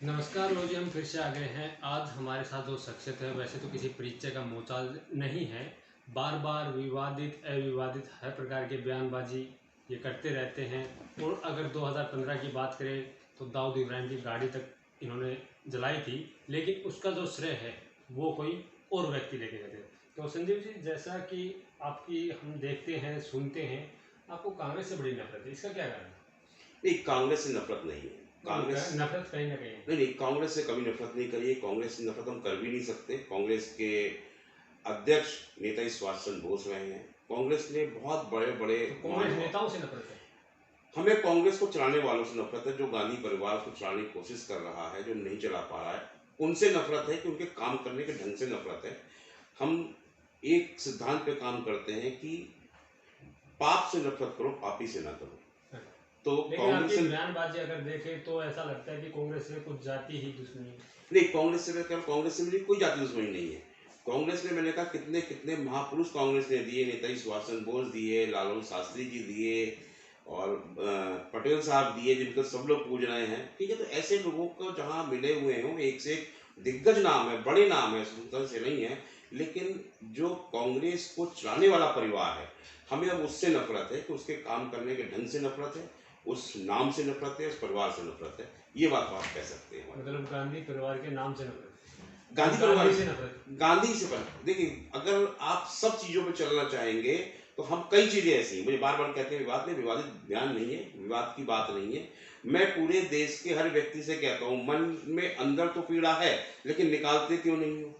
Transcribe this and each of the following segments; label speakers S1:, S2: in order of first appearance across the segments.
S1: नमस्कार रोजी, हम फिर से आ गए हैं। आज हमारे साथ जो शख्सियत है वैसे तो किसी परिचय का मोहताज नहीं है। बार बार विवादित अविवादित हर प्रकार के बयानबाजी ये करते रहते हैं। और अगर 2015 की बात करें तो दाऊद इब्राहिम की गाड़ी तक इन्होंने जलाई थी, लेकिन उसका जो श्रेय है वो कोई और व्यक्ति लेके गए थे। तो संजीव जी, जैसा कि आपकी हम देखते हैं सुनते हैं, आपको कांग्रेस से बड़ी नफरत है, इसका क्या कारण है?
S2: नहीं, कांग्रेस से नफरत नहीं है। कांग्रेस
S1: नफरत कहीं ना कहीं है।
S2: नहीं, कांग्रेस से कभी नफरत नहीं करी है। कांग्रेस से नफरत हम कर भी नहीं सकते। कांग्रेस के अध्यक्ष नेताजी सुभाष चंद्र बोस रहे हैं। कांग्रेस ने बहुत बड़े बड़े
S1: तो कांग्रेस नेताओं से नफरत है।
S2: हमें कांग्रेस को चलाने वालों से नफरत है, जो गांधी परिवार को चलाने की कोशिश कर रहा है, जो नहीं चला पा रहा है, उनसे नफरत है कि उनके काम करने के ढंग से नफरत है। हम एक सिद्धांत पे काम करते हैं कि पाप से नफरत करो, पापी से ना करो। तो
S1: लेकिन आपकी बयानबाजी अगर देखें तो ऐसा लगता है कि कांग्रेस से कुछ जाति ही दुश्मनी है।
S2: नहीं, कांग्रेस से मुझे कोई जाति दुश्मनी नहीं है। कांग्रेस में मैंने कहा कितने कितने महापुरुष कांग्रेस ने दिए। नेताजी सुभाष चंद्र बोस दिए, लालू शास्त्री जी दिए, और पटेल साहब दिए, जिनको सब लोग पूज रहे हैं। ठीक है, तो ऐसे लोगों को जहाँ मिले हुए हों, एक से एक दिग्गज नाम है, बड़े नाम है, सुंदर से नहीं है। लेकिन जो कांग्रेस को चलाने वाला परिवार है, हमें अब उससे नफरत है कि उसके काम करने के ढंग से नफरत है, उस नाम से नफरत है, उस परिवार से नफरत है। ये बात आप कह सकते हैं।
S1: मतलब गांधी परिवार के नाम से नफरत,
S2: गांधी परिवार
S1: से नफरत।
S2: गांधी से पर देखिए, अगर आप सब चीजों पे चलना चाहेंगे तो हम कई चीजें ऐसी, मुझे बार बार कहते हैं विवाद में, विवादित बयान नहीं है, विवाद की बात नहीं है। मैं पूरे देश के हर व्यक्ति से कहता हूं, मन में अंदर तो पीड़ा है, लेकिन निकालते क्यों नहीं हो।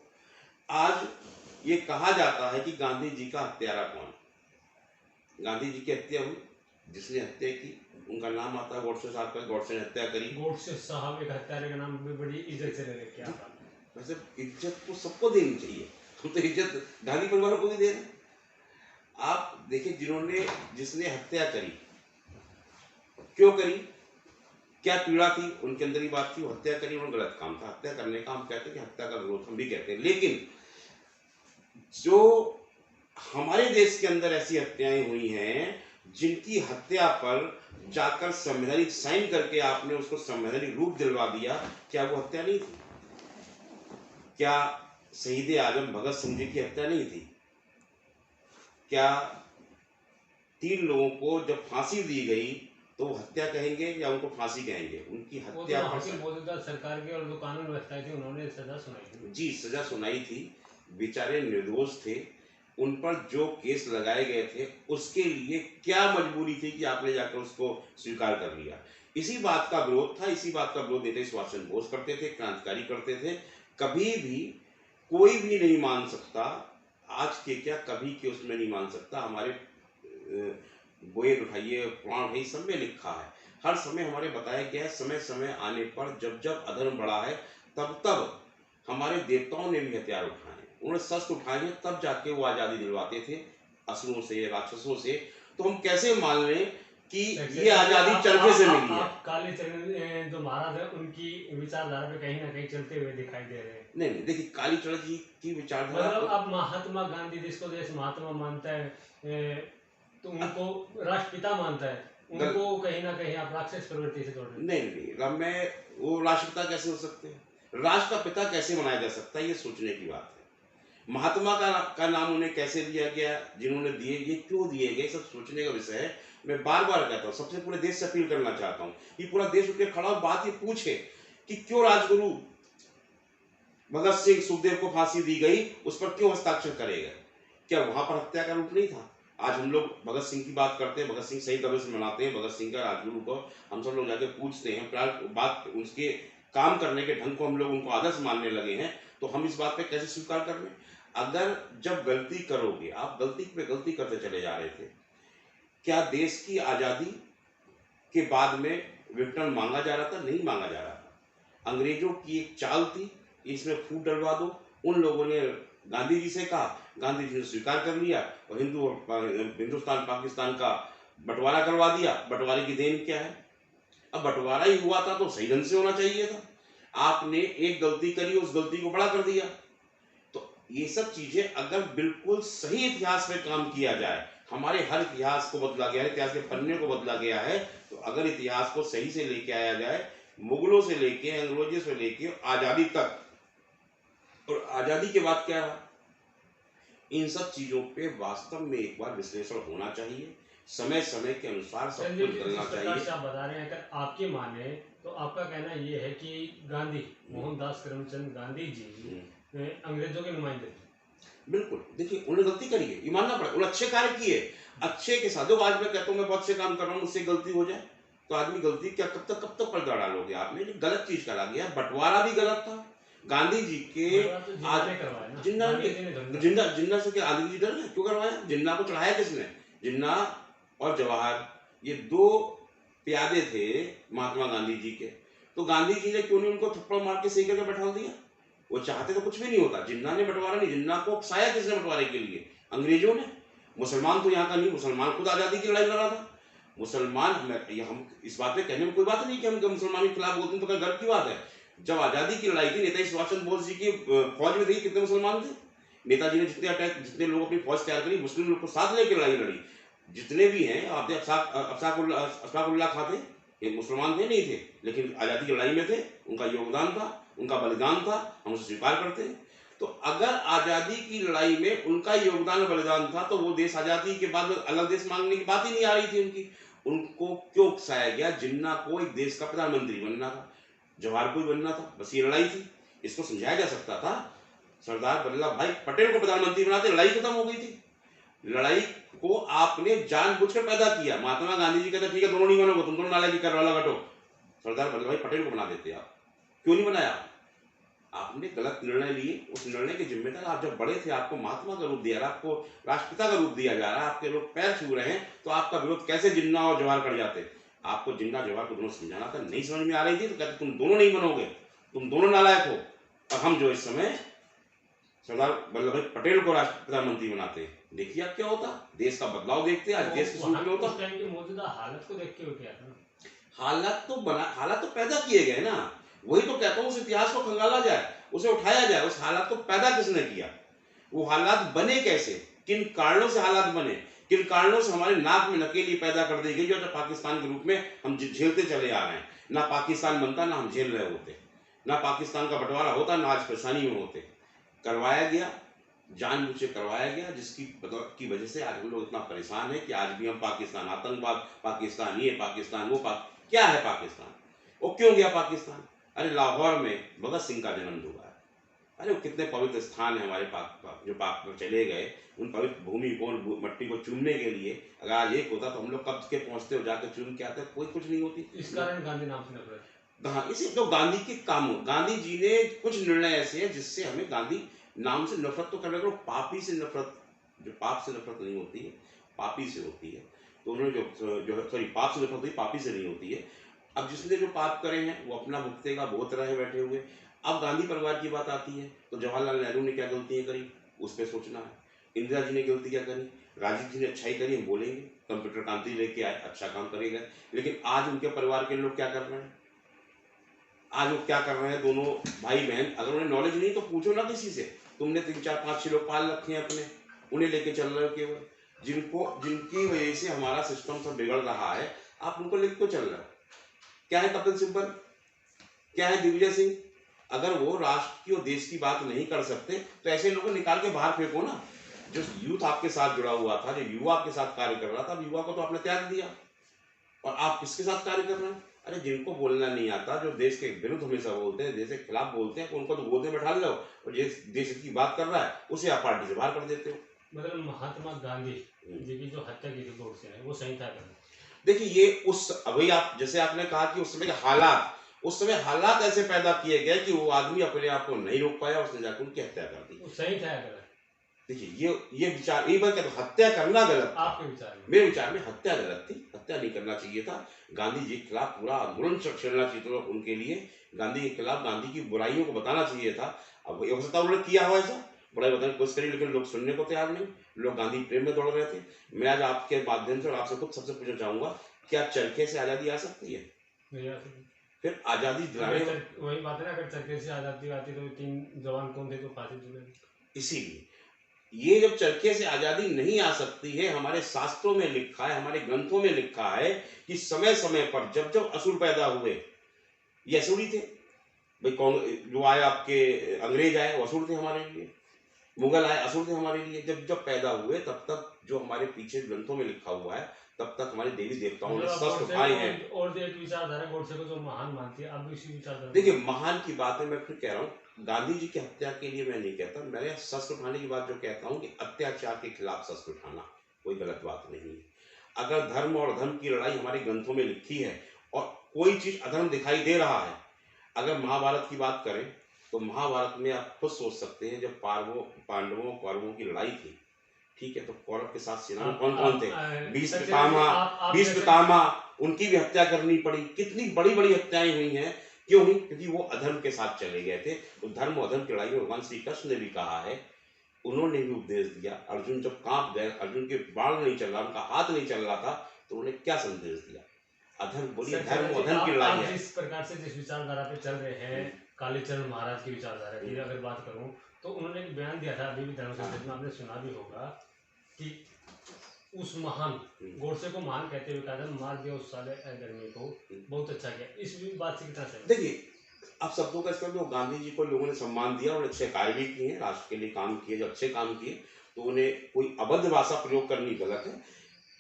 S2: आज ये कहा जाता है कि गांधी जी का हत्यारा कौन। गांधी जी की हत्या हुई, जिसने हत्या की उनका नाम आता है गोडसे साहब का। गोडसे ने हत्या करी।
S1: गोडसे साहब एक हत्यारे का नाम भी बड़ी इज्जत से ले रखे हैं।
S2: वैसे इज्जत तो सबको देनी चाहिए, हम तो इज्जत गांधी परिवार को भी दे रहे हैं। आप देखिए, जिसने हत्या करी, क्यों करी, क्या पीड़ा थी, उनके अंदर ही बात थी, वो हत्या करी, उन्होंने गलत काम था हत्या करने का। हम कहते हैं कि हत्या का विरोध हम भी कहते हैं, लेकिन जो हमारे देश के अंदर ऐसी हत्याएं हुई हैं जिनकी हत्या पर जाकर संवैधानिक साइन करके आपने उसको संवैधानिक रूप दिलवा दिया, क्या वो हत्या नहीं थी? क्या शहीद आजम भगत सिंह जी की हत्या नहीं थी? क्या 3 लोगों को जब फांसी दी गई तो वो हत्या कहेंगे या उनको फांसी कहेंगे? उनकी हत्या
S1: तो मौजूदा सरकार के और जो कानून व्यवस्था थी उन्होंने सजा सुनाई थी।
S2: जी, सजा सुनाई थी। बेचारे निर्दोष थे। उन पर जो केस लगाए गए थे उसके लिए क्या मजबूरी थी कि आपने जाकर उसको स्वीकार कर लिया? इसी बात का विरोध था, इसी बात का विरोध नेताजी सुभाष चंद्र बोस करते थे, क्रांतिकारी करते थे। कभी भी कोई भी नहीं मान सकता, आज के क्या कभी के उसमें नहीं मान सकता। हमारे वेद उठाइए, पुराण उठाइए, सब में लिखा है, हर समय हमारे बताया गया है। समय समय आने पर जब जब अधर्म बढ़ा है, तब तब हमारे देवताओं ने भी हथियार उठाए, उन्होंने शस्त्र उठाए हैं, तब जाके वो आज़ादी दिलवाते थे असुरों से, राक्षसों से। तो हम कैसे मान लें कि ये आज़ादी चरखे से मिली है?
S1: काली चरण जो महाराज है उनकी विचारधारा पे कहीं ना कहीं चलते हुए दिखाई दे रहे हैं।
S2: नहीं, देखिए, कालीचरण जी की विचारधारा,
S1: मतलब अब महात्मा गांधी जिसको देश महात्मा मानता है, तो उनको राष्ट्रपिता मानता है, उनको कहीं ना कहीं आप राक्षस प्रवृत्ति से जोड़ रहे हैं।
S2: नहीं, मैं वो राष्ट्रपिता कैसे हो सकते हैं? राष्ट्र का पिता कैसे बनाया जा सकता है, ये सोचने की बात है। महात्मा का नाम उन्हें कैसे दिया गया, जिन्होंने दिए, ये क्यों दिए गए, सब सोचने का विषय है। मैं बार बार कहता हूँ, सबसे पूरे देश से अपील करना चाहता हूँ कि पूरा देश उठ के खड़ा हो, बात ये पूछे कि क्यों राजगुरु भगत सिंह, सुखदेव को फांसी दी गई, उस पर क्यों हस्ताक्षर करेगा? क्या वहां पर हत्या का रूप नहीं था? आज हम लोग भगत सिंह की बात करते हैं, भगत सिंह शहीद दिवस मनाते हैं, भगत सिंह का राजगुरु को हम सब लोग जाके पूछते हैं, बात उसके काम करने के ढंग को हम लोग उनको आदर्श मानने लगे हैं, तो हम इस बात पे कैसे स्वीकार कर लें? अगर जब गलती करोगे, आप गलती पे गलती करते चले जा रहे थे। क्या देश की आज़ादी के बाद में रिटर्न मांगा जा रहा था? नहीं मांगा जा रहा था। अंग्रेजों की एक चाल थी, इसमें फूट डलवा दो। उन लोगों ने गांधी जी से कहा, गांधी जी ने स्वीकार कर लिया और हिंदुस्तान पाकिस्तान का बंटवारा करवा दिया। बंटवारे की देन क्या है? अब बंटवारा ही हुआ था तो सही ढंग से होना चाहिए था। आपने एक गलती करी, उस गलती को बड़ा कर दिया। तो ये सब चीजें अगर बिल्कुल सही इतिहास में काम किया जाए, हमारे हर इतिहास को बदला गया है, इतिहास के पन्ने को बदला गया है, तो अगर इतिहास को सही से लेके आया जाए मुगलों से लेके, अंग्रेजों से लेके आजादी तक, और आजादी के बाद क्या रहा, इन सब चीजों पे वास्तव में एक बार विश्लेषण होना चाहिए, समय समय के अनुसार सब
S1: चलिए,
S2: कुछ
S1: जिस
S2: बदलना
S1: प्रकार
S2: चाहिए।
S1: से आप बता रहे हैं, अगर आपकी माने तो आपका कहना ये है कि गांधी, मोहनदास करमचंद गांधी जी अंग्रेजों के नुमाइंदे थे।
S2: बिल्कुल, देखिए उन्होंने गलती करी है, ये मानना पड़ा, उन्होंने अच्छे कार्य किए, अच्छे के साथ। जो आज मैं कहता हूँ मैं बहुत अच्छे काम कर रहा हूँ, मुझसे गलती हो जाए तो आदमी गलती क्या, कब तक पर्दा डालोगे आपने, ये गलत चीज करा गया। बंटवारा भी गलत था गांधी जी के।
S1: बंटवारा तो जिन्ना
S2: आज
S1: ने करवाया ना,
S2: जिन्ना
S1: गांधी जी ने धरना
S2: ने, जिन्ना से क्या गांधी जी डर गए, क्यों करवाया? जिन्ना को चढ़ाया किसने? जिन्ना और जवाहर, ये दो प्यादे थे महात्मा गांधी जी के। तो गांधी जी ने क्यों नहीं उनको थप्पड़ मार के सही करके बैठा दिया? वो चाहते तो कुछ भी नहीं होता। जिन्ना ने बंटवारा नहीं, जिन्ना को उकसाया किसने बंटवारे के लिए? अंग्रेजों ने। मुसलमान तो यहाँ का नहीं, मुसलमान खुद आजादी की लड़ाई लड़ा था। मुसलमान, हम इस बात में कहने में कोई बात नहीं कि हम मुसलमान के खिलाफ बोलते हैं, तो क्या गर्व की बात है? जब आजादी की लड़ाई थी, नेताजी सुभाष चंद्र बोस जी की फौज में देखिए कितने मुसलमान थे। नेताजी ने जितने अटैक, जितने लोग अपनी फौज तैयार करी, मुस्लिम लोग को साथ लेकर लड़ाई लड़ी। जितने भी हैं, आप अफसाकुल्ला खां थे, ये मुसलमान थे नहीं थे, लेकिन आजादी की लड़ाई में थे, उनका योगदान था, उनका बलिदान था, हम उसे स्वीकार करते हैं। तो अगर आजादी की लड़ाई में उनका योगदान और बलिदान था, तो वो देश आजादी के बाद अलग देश मांगने की बात ही नहीं आ रही थी उनकी। उनको क्यों उकसाया गया? जिन्ना को एक देश का प्रधानमंत्री बनना था, जवाहर को ही बनना था, बस ये लड़ाई थी। इसको समझाया जा सकता था, सरदार वल्लभ भाई पटेल को प्रधानमंत्री बनाते, लड़ाई खत्म हो गई थी। लड़ाई को आपने जानबूझकर पैदा किया। महात्मा गांधी जी कहते ठीक है दोनों नहीं बनोगे, तुम दोनों नालायकी कर रहे हो, अलग हटो। सरदार वल्लभ भाई पटेल को बना देते आप, क्यों नहीं बनाया? आपने गलत निर्णय लिए। उस निर्णय के जिम्मेदार आप जब बड़े थे, आपको महात्मा का रूप दिया, आपको राष्ट्रपिता का रूप दिया जा रहा है, आपके लोग पैर छू रहे हैं, तो आपका विरोध कैसे जिन्ना और जवाहर कर जाते? आपको जिन्ना जवाहर को दोनों समझाना था, नहीं समझ में आ रही थी तो कहते तुम दोनों नहीं बनोगे, तुम दोनों नालायक हो। और हम जो इस समय सरदार वल्लभ भाई पटेल को राष्ट्र प्रधानमंत्री बनाते हैं, देखिए अब क्या होता, देश का बदलाव देखते हैं आज देश के स्वरूप में होता।
S1: उस टाइम की मौजूदा हालत को देख के हो गया था ना।
S2: हालात तो पैदा किए गए ना। वही तो कहता हूँ, उस इतिहास को खंगाला जाए, उसे उठाया जाए। उस हालात को पैदा किसने किया? वो हालात बने कैसे? किन कारणों से हालात बने? किन कारणों से हमारे नाक में नकेली पैदा कर दी गई, जो पाकिस्तान के रूप में हम झेलते चले आ रहे हैं। ना पाकिस्तान बनता, ना हम झेल रहे होते, ना पाकिस्तान का बंटवारा होता, ना आज परेशानी में होते। करवाया गया, जानबूझ के करवाया गया, जिसकी वजह से आज हम लोग इतना परेशान है कि आज भी हम पाकिस्तान आतंकवाद, पाकिस्तान ये, पाकिस्तान वो, क्या है पाकिस्तान? वो क्यों गया पाकिस्तान? अरे लाहौर में भगत सिंह का जन्म हुआ है। अरे वो कितने पवित्र स्थान है हमारे जो पाक में चले गए, उन पवित्र भूमि को, मट्टी को चूमने के लिए। अगर आज एक होता तो हम लोग कब के पहुंचते हो, जाकर चूम के आते, कोई कुछ नहीं होती।
S1: इस कारण गांधी नाम से नफरत।
S2: हाँ, इसी तो गांधी के काम, गांधी जी ने कुछ निर्णय ऐसे हैं जिससे हमें गांधी नाम से नफरत तो करने को, पापी से नफरत, जो पाप से नफरत नहीं होती है, पापी से होती है। तो उन्होंने जो सॉरी पाप से नफरत होती है, पापी से नहीं होती है। अब जिसने जो पाप करे हैं वो अपना भुगतेगा, भुगत रहे बैठे हुए। अब गांधी परिवार की बात आती है तो जवाहरलाल नेहरू ने क्या गलतियां करी, उस पर सोचना है। इंदिरा जी ने गलती क्या करी, राजीव जी ने अच्छाई करी, हम बोलेंगे कंप्यूटर क्रांति लेके आए, अच्छा काम करेगा। लेकिन आज उनके परिवार के लोग क्या कर रहे हैं? आज वो क्या कर रहे हैं? दोनों भाई बहन, अगर उन्हें नॉलेज नहीं तो पूछो ना किसी से। तुमने 3 4 5 6 लोग पाल रखे हैं अपने, उन्हें लेके चल रहे हो केवल, जिनकी वजह से हमारा सिस्टम सब बिगड़ रहा है, आप उनको लेके क्यों चल रहे हो? क्या है कपिल सिब्बल, क्या है दिग्विजय सिंह? अगर वो राष्ट्र की और देश की बात नहीं कर सकते तो ऐसे लोगों को निकाल के बाहर फेंको ना। जो यूथ आपके साथ जुड़ा हुआ था, जो युवा आपके साथ कार्य कर रहा था, युवा को तो आपने त्याग दिया, और आप किसके साथ कार्य कर रहे हैं? अरे जिनको बोलना नहीं आता, जो देश के विरुद्ध हमेशा बोलते हैं, देश के खिलाफ बोलते हैं, उनको तो गोद में बैठा लो, और जो देश की बात कर रहा है उसे आप पार्टी से बाहर कर देते हो।
S1: मतलब महात्मा गांधी जी की जो हत्या की थी गोडसे ने, वो सही था?
S2: देखिए ये अभी आप जैसे आपने कहा कि उस समय के हालात ऐसे पैदा किए गए कि वो आदमी अपने आप को नहीं रोक पाया, उसने जाकर उनकी हत्या कर दी।
S1: वो सही था?
S2: देखिए ये विचार, ये बात हत्या करना गलत था।
S1: आपके विचार में?
S2: मेरे विचार में हत्या गलत थी, हत्या नहीं करना चाहिए था। गांधी जी के खिलाफ पूरा आंदोलन छेड़ना चाहिए था उनके लिए, गांधी के खिलाफ, गांधी की बुराइयों को बताना चाहिए था। अब हो सकता है उन्होंने किया हो ऐसा, बुराई बताने की कोशिश करी, लेकिन लोग सुनने को तैयार नहीं, लोग गांधी प्रेम में दौड़ रहे थे। मैं आज आपके माध्यम से और आपसे खुद सबसे पूछना चाहूंगा, क्या चरखे से आजादी आ सकती है?
S1: नहीं आ सकती।
S2: फिर आजादी दिलाने,
S1: वही बात है ना, अगर चरखे से आजादी आती तो 3 जवान कौन थे तो फांसी चुके।
S2: इसीलिए ये जब चरखे से आजादी नहीं आ सकती है, हमारे शास्त्रों में लिखा है, हमारे ग्रंथों में लिखा है कि समय समय पर जब जब असुर पैदा हुए, ये असुरी थे भाई। कौन जो आए आपके अंग्रेज आए वो असुर थे हमारे लिए, मुगल आए असुर थे हमारे लिए। जब जब पैदा हुए तब तक जो हमारे पीछे ग्रंथों में लिखा हुआ है तब तक हमारे देवी देवताओं ने शस्त्र उठाए हैं।
S1: और एक विचारधारा गोडसे को जो महान मानती है, अब इसी विचारधारा।
S2: देखिए महान की बात है, मैं फिर कह रहा हूँ गांधी जी की हत्या के लिए मैं नहीं कहता, मैं शस्त्र उठाने की बात जो कहता हूँ कि अत्याचार के खिलाफ शस्त्र उठाना कोई गलत बात नहीं है। अगर धर्म और अधर्म की लड़ाई हमारे ग्रंथों में लिखी है और कोई चीज अधर्म दिखाई दे रहा है, अगर महाभारत की बात करें तो महाभारत में आप खुद सोच सकते हैं जब पांडवों कौरवों की लड़ाई थी, ठीक है, तो कौरव के साथ सेना में कौन कौन थे? भीष्म पितामह, उनकी भी हत्या करनी पड़ी। कितनी बड़ी बड़ी हत्याएं हुई हैं, क्यों हुई? क्योंकि वो अधर्म के साथ चले गए थे। तो धर्म और अधर्म की लड़ाई में भगवान श्री कृष्ण ने भी कहा है, उन्होंने भी उपदेश दिया। अर्जुन जब कांप गए, अर्जुन के बाण नहीं चल रहा, उनका हाथ नहीं चल रहा था, तो उन्होंने क्या संदेश दिया? अधर्म बोलिए, धर्म और अधर्म की लड़ाई है।
S1: जिस प्रकार से जिस विचारधारा पे चल रहे हैं, कालीचरण महाराज की विचारधारा की अगर बात करूं तो उन्होंने एक बयान दिया था अभी भी धर्म संदेश में, आपने सुना भी होगा कि उस महान गोडसे को महान कहते हुए कहा था, मार दिया उस साले गर्मी को, बहुत अच्छा किया। इस बात से कितना सहमत?
S2: देखिए आप शब्दों का इस्तेमाल, गांधी जी को लोगों ने सम्मान दिया और अच्छे कार्य भी किए हैं, राष्ट्र के लिए काम किए, जो अच्छे काम किए, तो उन्हें कोई अभद्र भाषा प्रयोग करनी गलत है।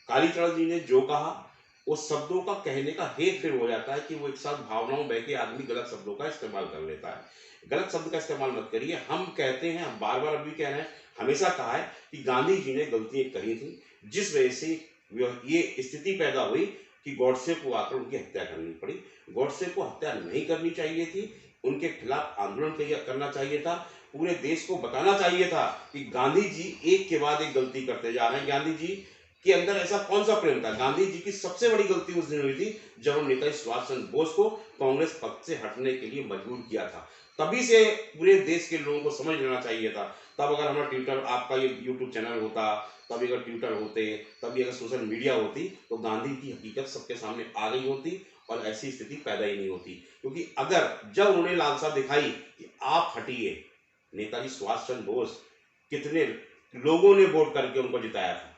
S2: कालीचरण जी ने जो कहा उस शब्दों का कहने का हेत फिर हो जाता है कि वो एक साथ भावनाओं बह के आदमी गलत शब्दों का इस्तेमाल कर लेता है। गलत शब्द का इस्तेमाल मत करिए। हम कहते हैं, हम बार बार अभी कह रहे हैं, हमेशा कहा है कि गांधी जी ने गलतियां करी थी, जिस वजह से ये स्थिति पैदा हुई कि गॉडसे को आकर उनकी हत्या करनी पड़ी। गॉडसे को हत्या नहीं करनी चाहिए थी, उनके खिलाफ आंदोलन करना चाहिए था, पूरे देश को बताना चाहिए था कि गांधी जी एक के बाद एक गलती करते जा रहे हैं। गांधी जी के अंदर ऐसा कौन सा प्रेम था? गांधी जी की सबसे बड़ी गलती उस दिन हुई थी जब उन्होंने नेताजी सुभाष चंद्र बोस को कांग्रेस पक्ष से हटने के लिए मजबूर किया था। तभी से पूरे देश के लोगों को समझ लेना चाहिए था। तब अगर हमारा ट्विटर, आपका ये यूट्यूब चैनल होता, तभी अगर ट्विटर होते, तभी अगर सोशल मीडिया होती, तो गांधी की हकीकत सबके सामने आ गई होती और ऐसी स्थिति पैदा ही नहीं होती। क्योंकि अगर जब उन्होंने लालसा दिखाई कि आप हटिए, नेताजी सुभाष चंद्र बोस, कितने लोगों ने वोट करके उनको जिताया था,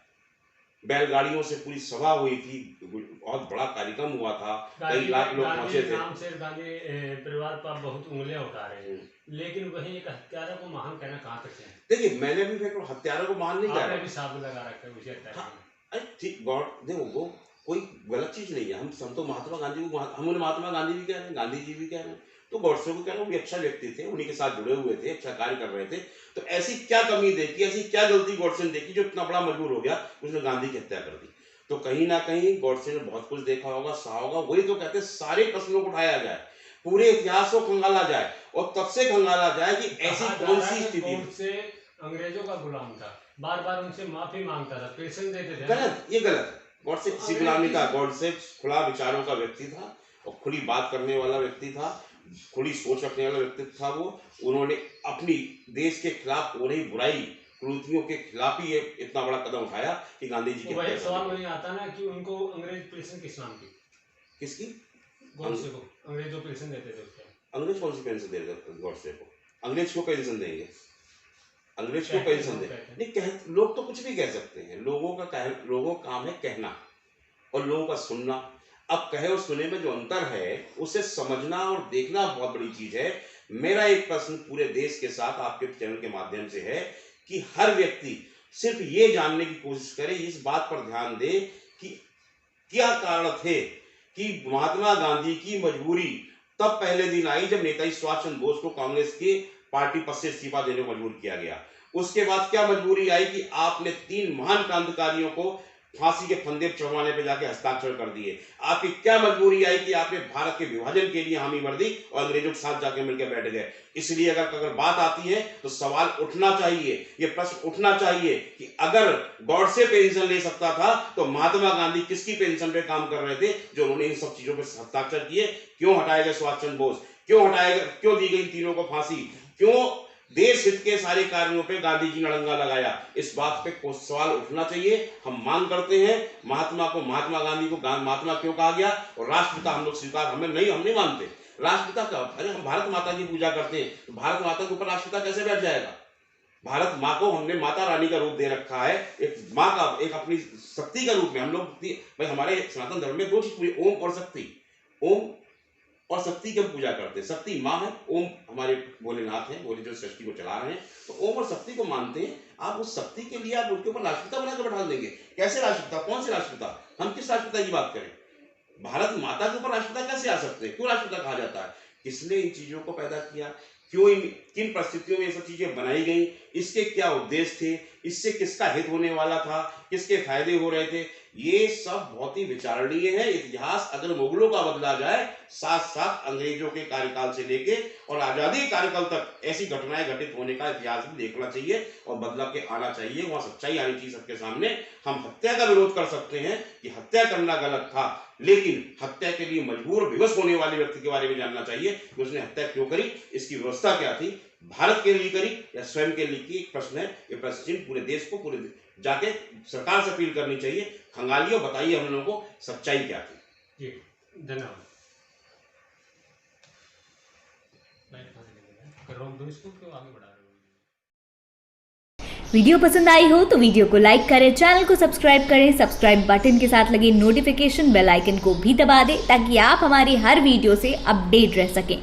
S2: बैलगाड़ियों से पूरी सभा हुई थी, बहुत बड़ा कार्यक्रम हुआ था, कई लाख लोग पहुंचे थे।
S1: नाम से गांधी परिवार पर बहुत उंगलियां उठा रहे हैं, लेकिन वहीं एक हत्यारा को महान कहना कहाँ तक है?
S2: देखिए मैंने भी हत्यारों को महान नहीं कहा,
S1: आपने भी साबुत लगा रखा है उसे हत्यारा।
S2: अरे ठीक, गॉड देखो वो कोई गलत चीज नहीं है। हम तो महात्मा गांधी को, हम उन्हें महात्मा गांधी भी कह रहे हैं, गांधी जी भी कह रहे हैं, तो गॉडसे को कह रहे हैं, वो भी अच्छा व्यक्ति थे, उन्हीं के साथ जुड़े हुए थे, अच्छा कार्य कर रहे थे। तो ऐसी क्या कमी देखी, ऐसी क्या गलती गॉडसे ने देखी जो इतना बड़ा मजबूर हो गया, उसने गांधी की हत्या कर दी? तो कहीं ना कहीं गॉडसे ने बहुत कुछ देखा होगा, सहा होगा। वही तो कहते हैं, सारे प्रश्नों को उठाया जाए, पूरे इतिहास को खंगाला जाए और तब से खंगाला जाए कि ऐसी कौन सी स्थिति
S1: से अंग्रेजों का गुलाम था, बार बार उनसे माफी मांगता था, पेंशन देते थे।
S2: गलत, ये गलत है। गॉडसे किसी गुलामी था, गॉडसे खुला विचारों का व्यक्ति था और खुली बात करने वाला व्यक्ति था, खुली सोच रखने वाला व्यक्ति था वो। उन्होंने अपनी देश के खिलाफ हो रही बुराई, कुरीतियों के खिलाफ ही ये इतना बड़ा कदम उठाया कि गांधी जी के
S1: वही सवाल वही आता ना कि उनको अंग्रेज पेंशन किस नाम की? किसकी? गॉडसे को अंग्रेज जो पेंशन देते थे उसके।
S2: अंग्रेज कौन सी पेंशन दे रहे गॉडसे को? अंग्रेज को पेंशन देंगे? अंग्रेज को पेंशन दे नहीं, लोग तो कुछ भी कह सकते हैं, लोगों का काम है कहना और लोगों का सुनना। अब कहे और सुने में जो अंतर है उसे समझना और देखना बहुत बड़ी चीज है। मेरा एक प्रश्न पूरे देश के साथ आपके चैनल के माध्यम से है कि हर व्यक्ति सिर्फ ये जानने की कोशिश करे, इस बात पर ध्यान दे कि क्या कारण थे कि महात्मा गांधी की मजबूरी तब पहले दिन आई जब नेताजी सुभाष चंद्र बोस को कांग्रेस के पार्टी पद से इस्तीफा देने को मजबूर किया गया। उसके बाद क्या मजबूरी आई कि आपने 3 महान क्रांतिकारियों को फांसी के फंदे पर चढ़वाने पे जाके हस्ताक्षर कर दिए। आपकी क्या मजबूरी आई कि आपने भारत के विभाजन के लिए हामी भर दी और अंग्रेजों के साथ जाके मिलकर बैठ गए। इसलिए अगर बात आती है तो सवाल उठना चाहिए, ये प्रश्न उठना चाहिए कि अगर गॉडसे पेंशन ले सकता था तो महात्मा गांधी किसकी पेंशन पे काम कर रहे थे जो उन्होंने इन सब चीजों पे हस्ताक्षर किए? क्यों हटाया गया सुभाष चंद्र बोस? क्यों हटाया गया, क्यों दी गई तीनों को फांसी? क्यों देश हित के सारे कार्यों पे गांधी जी ने अड़ंगा लगाया? इस बात पे कोई सवाल उठना चाहिए। हम मांग करते हैं महात्मा गांधी को महात्मा क्यों कहा गया और राष्ट्रपिता हम लोग स्वीकार, हम नहीं मानते। राष्ट्रपिता का, अरे हम भारत माता की पूजा करते हैं तो भारत माता के ऊपर राष्ट्रपिता कैसे बैठ जाएगा? भारत माँ को हमने माता रानी का रूप दे रखा है, एक माँ का, एक अपनी शक्ति का रूप में हम लोग भाई। हमारे सनातन धर्म में 2 चीज पूरी, ओम और शक्ति। ओम और शक्ति की हम पूजा करते हैं। शक्ति माँ है, ओम हमारे भोलेनाथ हैं, भोले जो सृष्टि को चला रहे हैं, तो ओम और शक्ति को मानते हैं। आप उस शक्ति के लिए आप उनके ऊपर राष्ट्रपिता बनाकर बैठा देंगे। कैसे राष्ट्रपिता? कौन से राष्ट्रपिता? हम किस राष्ट्रपिता की बात करें? भारत माता के ऊपर राष्ट्रपिता कैसे आ सकते हैं? क्यों राष्ट्रपिता कहा जाता है? किसने इन चीजों को पैदा किया? क्यों किन परिस्थितियों में ये सब चीजें बनाई गई? इसके क्या उद्देश्य थे? इससे किसका हित होने वाला था? किसके फायदे हो रहे थे? ये सब बहुत ही विचारणीय है। इतिहास अगर मुगलों का बदला जाए, साथ साथ अंग्रेजों के कार्यकाल से लेके और आजादी के कार्यकाल तक ऐसी घटनाएं घटित होने का इतिहास भी देखना चाहिए और बदला के आना चाहिए। वहां सच्चाई आनी चाहिए सबके सामने। हम हत्या का विरोध कर सकते हैं कि हत्या करना गलत था, लेकिन हत्या के लिए मजबूर विवश होने वाले व्यक्ति के बारे में जानना चाहिए कि उसने हत्या क्यों करी, इसकी व्यवस्था क्या थी, भारत के लिए करी या स्वयं के लिए की। एक प्रश्न है, ये प्रश्न चिन्ह पूरे देश को जाके सरकार से अपील करनी चाहिए। खंगालिए और बताइए हम लोगों को सच्चाई क्या थी।
S1: जी धन्यवाद।
S3: वीडियो पसंद आई हो तो वीडियो को लाइक करें, चैनल को सब्सक्राइब करें, सब्सक्राइब बटन के साथ लगे नोटिफिकेशन बेल आइकन को भी दबा दें ताकि आप हमारी हर वीडियो से अपडेट रह सकें।